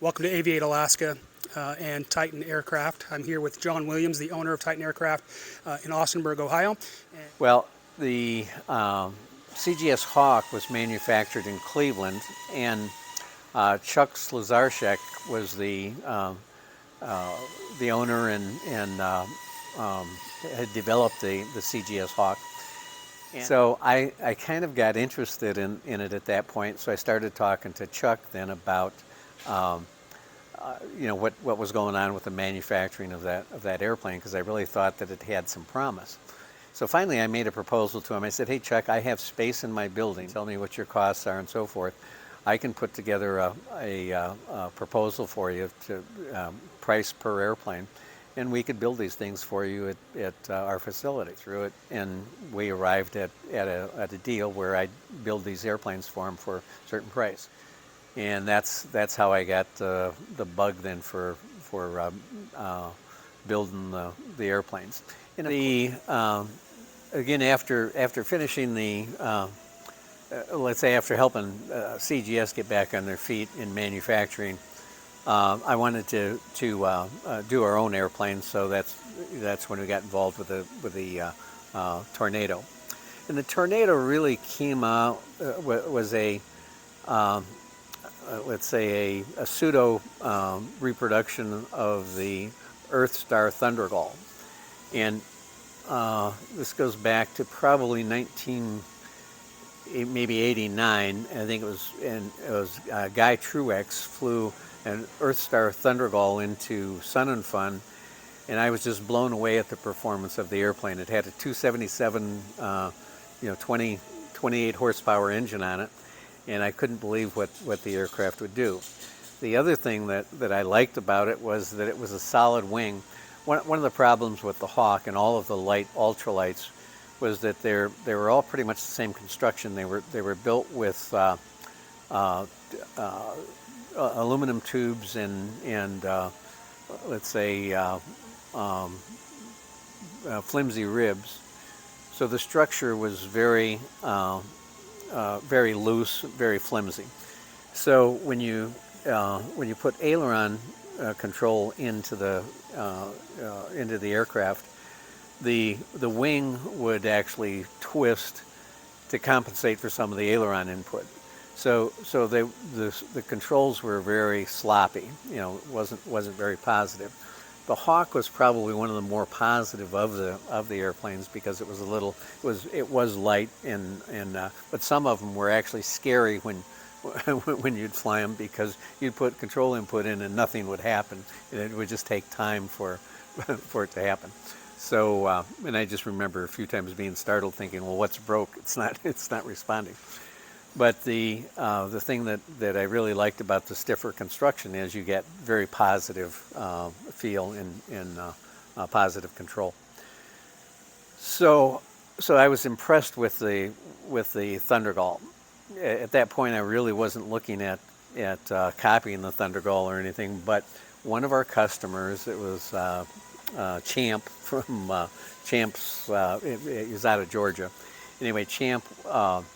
Welcome to Aviate Alaska and Titan Aircraft. I'm here with John Williams, the owner of Titan Aircraft in Austinburg, Ohio. Well, the CGS Hawk was manufactured in Cleveland, and Chuck Slazarczyk was the owner and had developed the CGS Hawk. So I kind of got interested in it at that point. So I started talking to Chuck then about what was going on with the manufacturing of that airplane, because I really thought that it had some promise. So finally I made a proposal to him. I said, "Hey Chuck, I have space in my building. Tell me what your costs are and so forth. I can put together a proposal for you to price per airplane, and we could build these things for you at our facility." Through it, and we arrived at a deal where I'd build these airplanes for him for a certain price. And that's how I got the bug then for building the airplanes. And again, after finishing let's say after helping CGS get back on their feet in manufacturing, I wanted to do our own airplanes. So that's when we got involved with the Tornado. And the Tornado really came out was a let's say a pseudo reproduction of the Earthstar Thundergull. And this goes back to probably maybe 89. I think it was Guy Truex flew an Earthstar Thundergull into Sun and Fun, and I was just blown away at the performance of the airplane. It had a 277, 28 horsepower engine on it, and I couldn't believe what the aircraft would do. The other thing that I liked about it was that it was a solid wing. One of the problems with the Hawk and all of the light ultralights was that they were all pretty much the same construction. They were built with aluminum tubes and let's say flimsy ribs. So the structure was very loose, very flimsy. So when you put aileron control into the aircraft, the wing would actually twist to compensate for some of the aileron input. So the controls were very sloppy. Wasn't very positive. The Hawk was probably one of the more positive of the airplanes, because it was light but some of them were actually scary when you'd fly them, because you'd put control input in and nothing would happen, and it would just take time for it to happen. So and I just remember a few times being startled, thinking, well, what's broke? It's not responding. But the thing that I really liked about the stiffer construction is you get very positive feel and positive control. So I was impressed with the Thundergull. At that point, I really wasn't looking at copying the Thundergull or anything, but one of our customers, it was Champ from Champ's. He was out of Georgia. Anyway, Champ went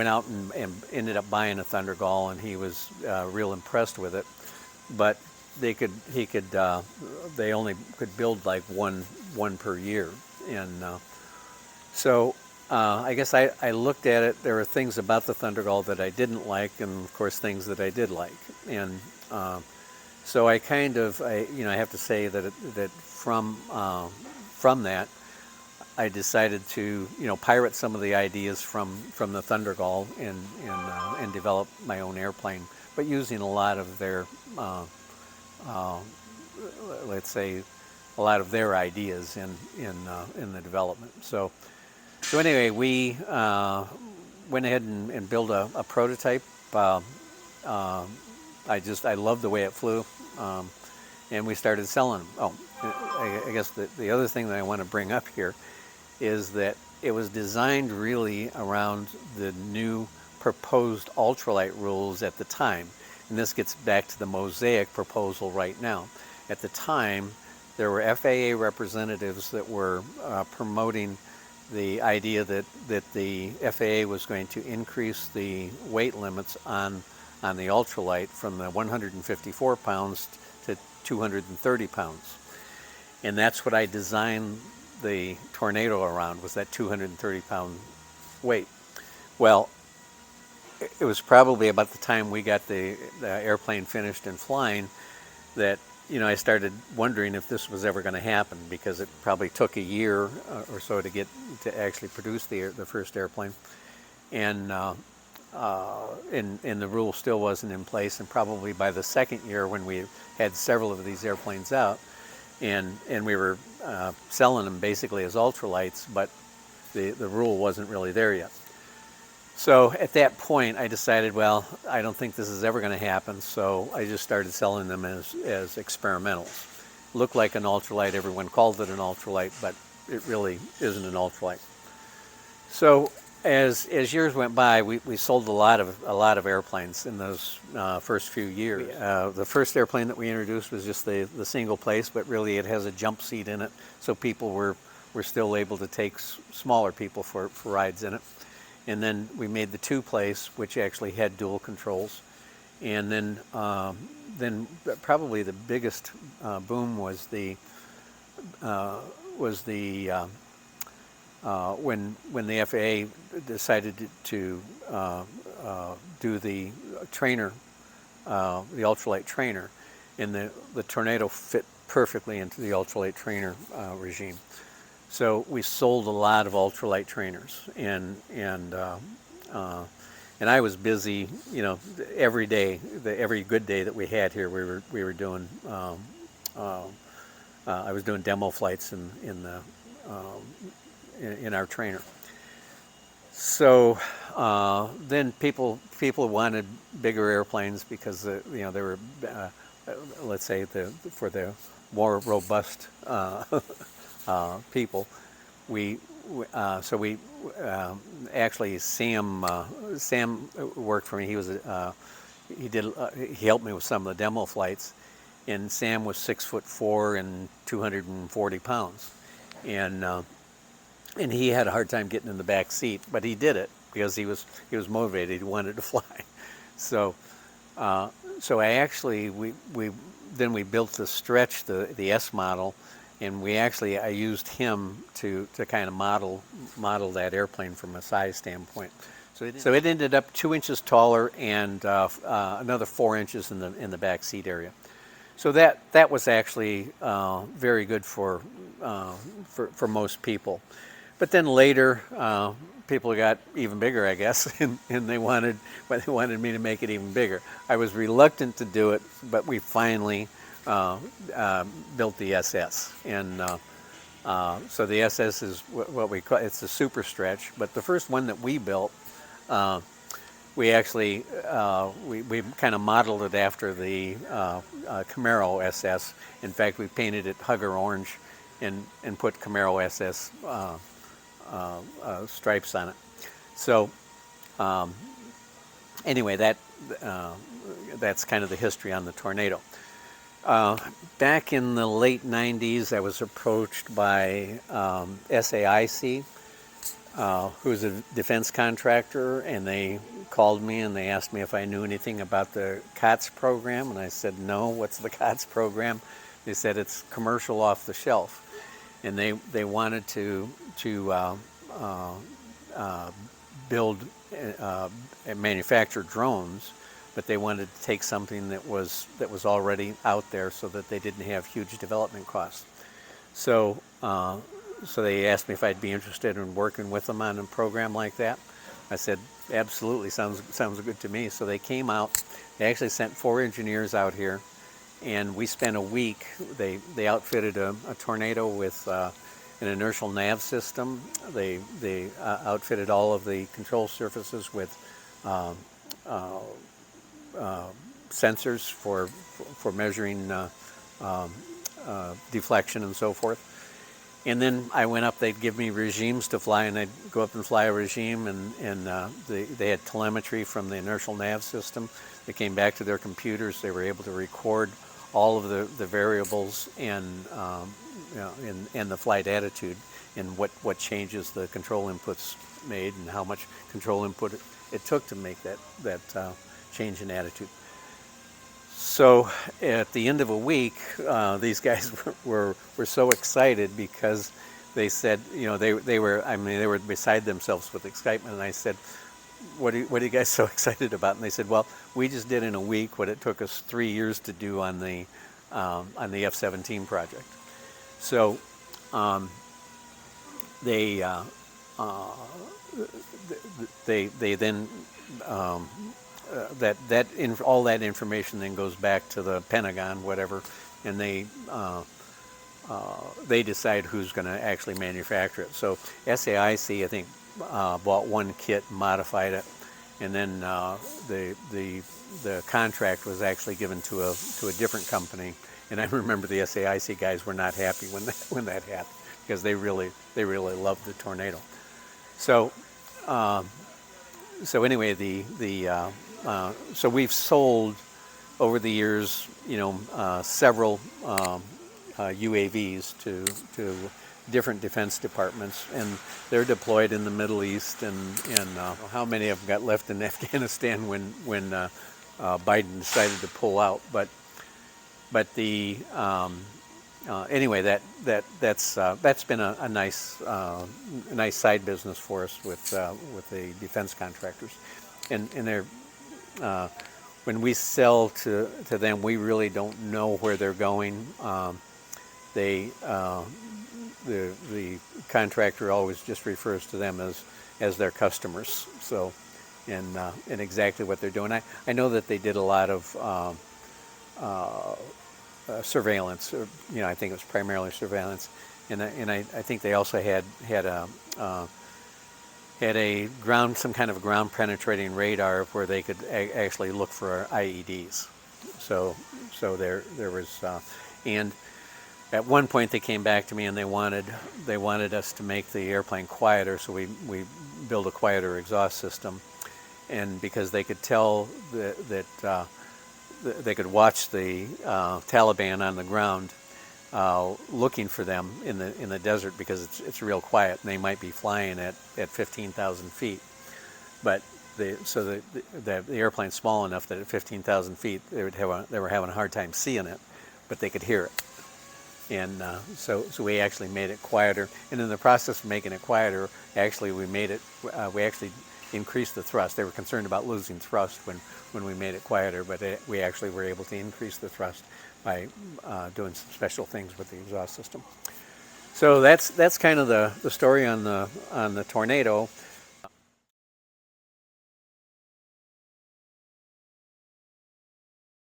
out and ended up buying a Thundergull, and he was real impressed with it. But they only could build like one per year, and so I guess I looked at it. There were things about the Thundergull that I didn't like, and of course things that I did like, and so I have to say that from that, I decided to pirate some of the ideas from the Thundergull and develop my own airplane, but using a lot of their let's say a lot of their ideas in the development. So anyway, we went ahead and built a prototype. I loved the way it flew, and we started selling them. Oh, I guess the other thing that I want to bring up here is that it was designed really around the new proposed ultralight rules at the time. And this gets back to the Mosaic proposal right now. At the time, there were FAA representatives that were promoting the idea that the FAA was going to increase the weight limits on on the ultralight from the 154 pounds to 230 pounds. And that's what I designed the Tornado around, was that 230 pound weight. Well, it was probably about the time we got the airplane finished and flying that, you know, I started wondering if this was ever going to happen, because it probably took a year or so to actually produce the first airplane, and the rule still wasn't in place. And probably by the second year, when we had several of these airplanes out, and we were selling them basically as ultralights, but the rule wasn't really there yet. So at that point, I decided, well, I don't think this is ever going to happen, so I just started selling them as experimentals. Looked like an ultralight, everyone called it an ultralight, but it really isn't an ultralight. So as years went by, we sold a lot of airplanes in those first few years. The first airplane that we introduced was just the single place, but really it has a jump seat in it, so people were still able to take smaller people for rides in it. And then we made the two place, which actually had dual controls. And then probably the biggest boom was when the FAA decided to do the trainer, the ultralight trainer, and the Tornado fit perfectly into the ultralight trainer regime. So we sold a lot of ultralight trainers, and I was busy, you know, every day, every good day that we had here, we were doing. I was doing demo flights in our trainer. So then people wanted bigger airplanes, because you know, they were let's say for the more robust people. Actually Sam worked for me. He helped me with some of the demo flights, and Sam was 6'4" and 240 pounds, and he had a hard time getting in the back seat, but he did it because he was motivated. He wanted to fly. So I actually we built the Stretch, the S model. And I used him to kind of model that airplane from a size standpoint. So it ended up 2 inches taller and another 4 inches in the back seat area. So that was actually very good for most people. But then later, people got even bigger, I guess, and they wanted me to make it even bigger. I was reluctant to do it, but we finally built the SS, and so the SS is what we call, it's a super stretch. But the first one that we built, we actually we kind of modeled it after the Camaro SS. In fact, we painted it Hugger orange and put Camaro SS stripes on it. So anyway, that's kind of the history on the Tornado. Back in the late 90s, I was approached by SAIC, who's a defense contractor, and they called me and they asked me if I knew anything about the COTS program, and I said, no, what's the COTS program? They said it's commercial off the shelf, and they wanted to build and manufacture drones, but they wanted to take something that was already out there so that they didn't have huge development costs. So they asked me if I'd be interested in working with them on a program like that. I said, absolutely, sounds good to me. So they came out. They actually sent 4 engineers out here, and we spent a week. They outfitted a Tornado with an inertial nav system. They outfitted all of the control surfaces with sensors for measuring deflection and so forth. And then I went up, they'd give me regimes to fly, and I'd go up and fly a regime, and they had telemetry from the inertial nav system. They came back to their computers. They were able to record all of the variables and the flight attitude, and what changes the control inputs made, and how much control input it took to make that change in attitude. So at the end of a week, these guys were so excited because they said, they were beside themselves with excitement. And I said, what are you guys so excited about? And they said, well, we just did in a week what it took us 3 years to do on the F-17 project. So they then all that information then goes back to the Pentagon, whatever, and they decide who's going to actually manufacture it. So SAIC, I think, bought one kit, modified it, and then the contract was actually given to a different company. And I remember the SAIC guys were not happy when that happened, because they really loved the Tornado. So anyway, so we've sold over the years, several UAVs to different defense departments, and they're deployed in the Middle East. And how many of them got left in Afghanistan when Biden decided to pull out? But the anyway, that's been a nice side business for us with the defense contractors, and they're when we sell to them, we really don't know where they're going. The contractor always just refers to them as their customers. So, and exactly what they're doing. I know that they did a lot of surveillance. I think it was primarily surveillance, and I think they also had some kind of ground penetrating radar where they could actually look for IEDs. So there was, and at one point they came back to me and they wanted us to make the airplane quieter, so we built a quieter exhaust system, and because they could tell that they could watch the Taliban on the ground looking for them in the desert, because it's real quiet and they might be flying at 15,000 feet, but the airplane's small enough that at 15,000 feet they were having a hard time seeing it, but they could hear it. And so we actually made it quieter, and in the process of making it quieter, actually we actually increased the thrust. They were concerned about losing thrust when we made it quieter, but we actually were able to increase the thrust by doing some special things with the exhaust system. So that's kind of the story on the Tornado.